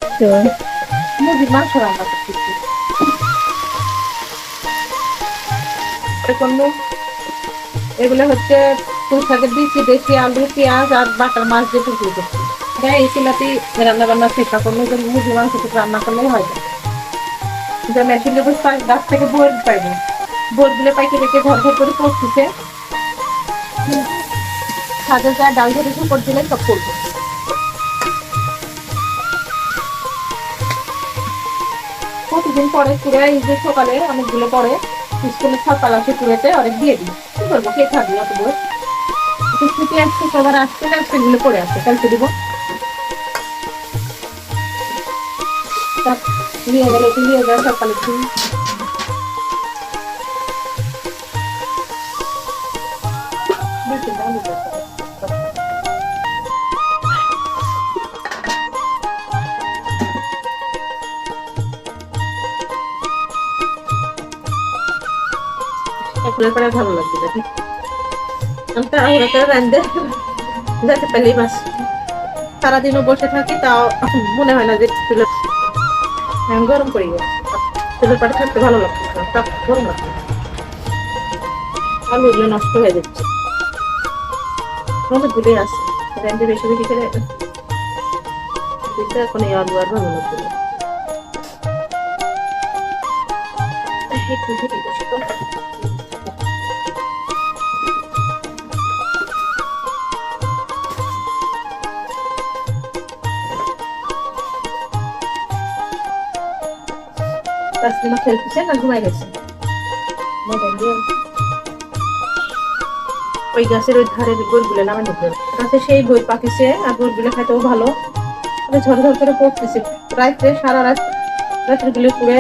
তো মুরগির মাংস রান্না করতেছি। এখন এগুলো হচ্ছে পুঁই শাকের দিয়েছি, দেশি আলু, পেঁয়াজ আর বাটার মাছ দিয়ে টুকরো করছি। এই চুলাতে রান্না বান্না চেষ্টা করলে মুরগির মাংস থেকে রান্না করলেই হয় না। মেশিন লেবু গাছ থেকে বোর পাইবো, বোর গুলো পাইকে রেখে ঘর ঘর করে পড়তেছে। ছাদে যা ডাল ধরে উপর দিলে সব করবো। প্রতিদিন পরে কুড়ে এই যে সকালে অনেকগুলো পরে স্কুলে সকাল আসে কুড়েতে অনেক দিয়ে দিই। কি করবো, কে থাকবে অত বই ছুটি আসছে, সবার আসছে না, সেগুলো পড়ে আসছে, কালকে দিব। নিয়ে গেলে নিয়ে যাওয়া সকালে ভালো লাগবে যাতে পেলেই বাস। সারাদিনও বসে থাকি, তাও মনে হয় না যে গরম করে গেছে। চুলের পাটে থাকতে ভালো লাগছে, গরম লাগছে, আলুগুলো নষ্ট হয়ে যাচ্ছে। অনেকগুলোই আছে, বেশি বেশি করে এখন এই আলু আর ভালো লাগবে না। তাসলিমা খেলতেছে না ঘুমাই গেছে? ওই গাছের ওই ধারে বইগুলো নামে ঢুকবে গাছে, সেই বই পাকিছে আর বইগুলো খাইতেও ভালো। ঝরঝর করে পড়তেছে রাত্রে, সারা রাত রাত্রে গুলো পুড়ে